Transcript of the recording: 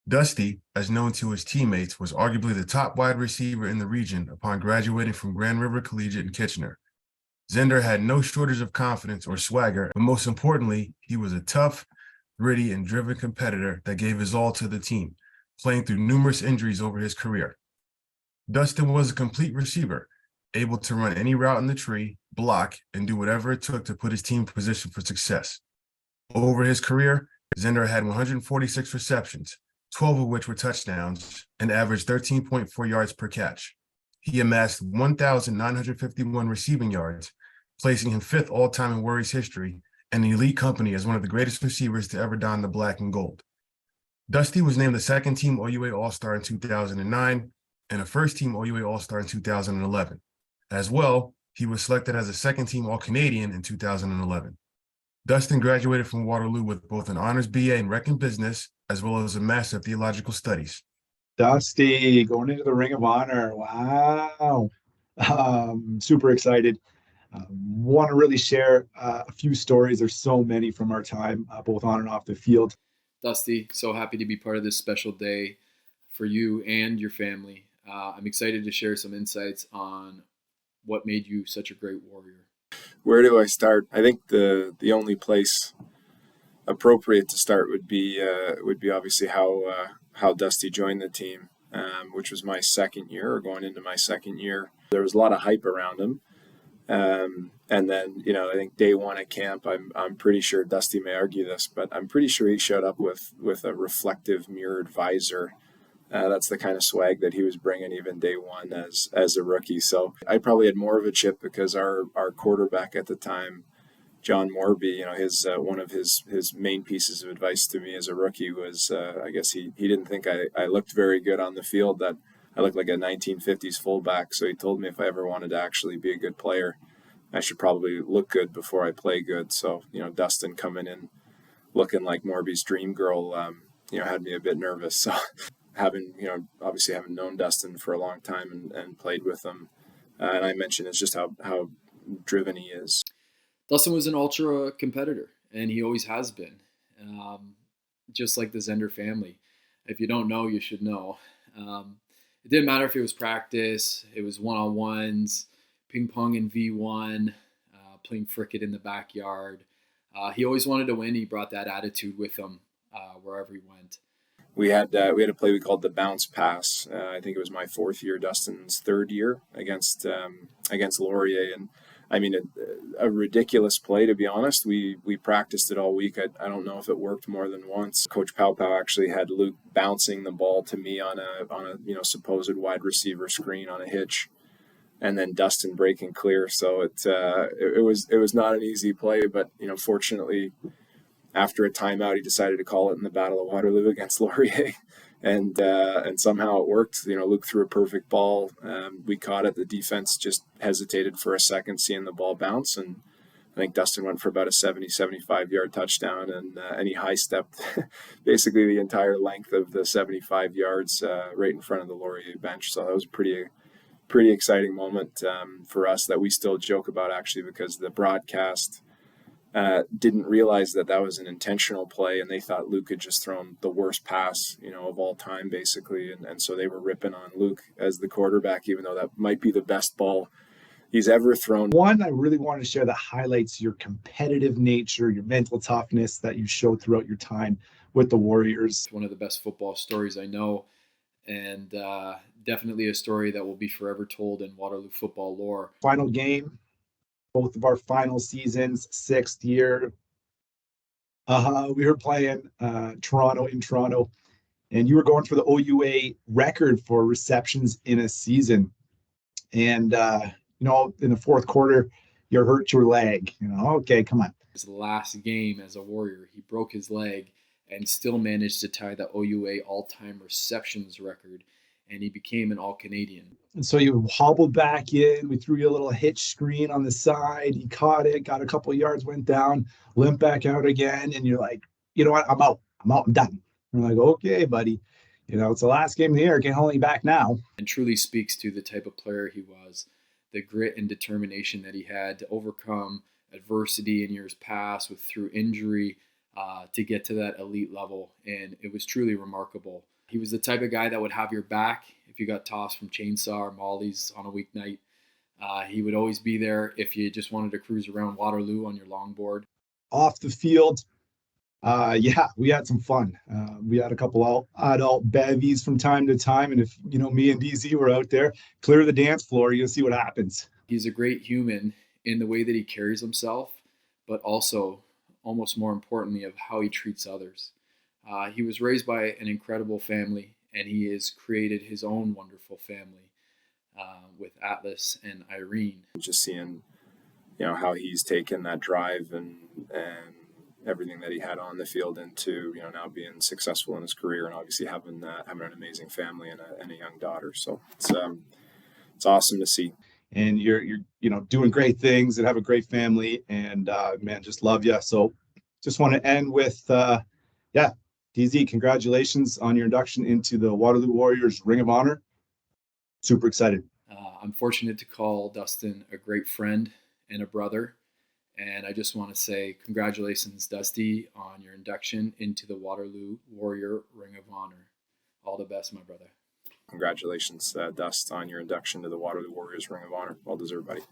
Dusty, as known to his teammates, was arguably the top wide receiver in the region upon graduating from Grand River Collegiate in Kitchener. Zender had no shortage of confidence or swagger, but most importantly, he was a tough, gritty, and driven competitor that gave his all to the team, playing through numerous injuries over his career. Dustin was a complete receiver, able to run any route in the tree, block, and do whatever it took to put his team in position for success. Over his career, Zender had 146 receptions, 12 of which were touchdowns, and averaged 13.4 yards per catch. He amassed 1,951 receiving yards, placing him fifth all-time in Warriors history and in elite company as one of the greatest receivers to ever don the black and gold. Dusty was named the second-team OUA All-Star in 2009 and a first-team OUA All-Star in 2011. As well, he was selected as a second-team All-Canadian in 2011. Dustin graduated from Waterloo with both an honors BA in Rec and Business, as well as a Master of Theological Studies. Dusty going into the Ring of Honor. Wow. Super excited. Want to really share a few stories. There's so many from our time, both on and off the field. Dusty, so happy to be part of this special day for you and your family. I'm excited to share some insights on what made you such a great warrior. Where do I start? I think the only place appropriate to start would be obviously how Dusty joined the team, which was my second year or going into my second year. There was a lot of hype around him. And then, I think day one at camp, I'm pretty sure Dusty may argue this, but I'm pretty sure he showed up with a reflective mirrored visor. That's the kind of swag that he was bringing even day one as a rookie. So I probably had more of a chip because our quarterback at the time, John Morby, his one of his main pieces of advice to me as a rookie was, I guess he didn't think I looked very good on the field, that I looked like a 1950s fullback. So he told me if I ever wanted to actually be a good player, I should probably look good before I play good. So, Dustin coming in looking like Morby's dream girl, had me a bit nervous. So obviously having known Dustin for a long time and played with him. And I mentioned it's just how driven he is. Dustin was an ultra competitor, and he always has been, just like the Zender family. If you don't know, you should know. It didn't matter if it was practice, it was one-on-ones, ping pong in V1, playing cricket in the backyard. He always wanted to win. He brought that attitude with him wherever he went. We had a play we called the bounce pass. I think it was my fourth year, Dustin's third year against Laurier, and I mean a ridiculous play, to be honest. We practiced it all week. I don't know if it worked more than once. Coach Pow actually had Luke bouncing the ball to me on a supposed wide receiver screen on a hitch, and then Dustin breaking clear. So it was not an easy play, but fortunately, after a timeout, he decided to call it in the Battle of Waterloo against Laurier, and somehow it worked. Luke threw a perfect ball. We caught it. The defense just hesitated for a second, seeing the ball bounce, and I think Dustin went for about a 75-yard touchdown, and he high-stepped basically the entire length of the 75 yards right in front of the Laurier bench. So that was a pretty exciting moment for us that we still joke about, actually, because the broadcast didn't realize that was an intentional play, and they thought Luke had just thrown the worst pass, of all time, basically. And so they were ripping on Luke as the quarterback, even though that might be the best ball he's ever thrown. One, I really wanted to share that highlights your competitive nature, your mental toughness that you showed throughout your time with the Warriors. It's one of the best football stories I know, and definitely a story that will be forever told in Waterloo football lore. Final game. Both of our final seasons, sixth year. We were playing Toronto, and you were going for the OUA record for receptions in a season. And, in the fourth quarter, you hurt your leg. Okay, come on. His last game as a Warrior, he broke his leg and still managed to tie the OUA all-time receptions record, and he became an All-Canadian. And so you hobbled back in. We threw you a little hitch screen on the side. You caught it, got a couple of yards, went down, limped back out again. And you're like, you know what? I'm out. I'm done. We're like, okay, buddy. It's the last game of the year. Can't hold you back now. And truly speaks to the type of player he was, the grit and determination that he had to overcome adversity in years past through injury to get to that elite level. And it was truly remarkable. He was the type of guy that would have your back if you got tossed from chainsaw or mollies on a weeknight. He would always be there if you just wanted to cruise around Waterloo on your longboard. Off the field, yeah, we had some fun. We had a couple adult bevies from time to time, and if me and DZ were out there, clear the dance floor, you'll see what happens. He's a great human in the way that he carries himself, but also, almost more importantly, of how he treats others. He was raised by an incredible family, and he has created his own wonderful family with Atlas and Irene. Just seeing, how he's taken that drive and everything that he had on the field into, now being successful in his career, and obviously having an amazing family and a young daughter. So it's awesome to see. And you're doing great things and have a great family, and man, just love you. So just want to end with DZ, congratulations on your induction into the Waterloo Warriors Ring of Honor. Super excited. I'm fortunate to call Dustin a great friend and a brother. And I just want to say congratulations, Dusty, on your induction into the Waterloo Warrior Ring of Honor. All the best, my brother. Congratulations, Dust, on your induction to the Waterloo Warriors Ring of Honor. Well deserved, buddy.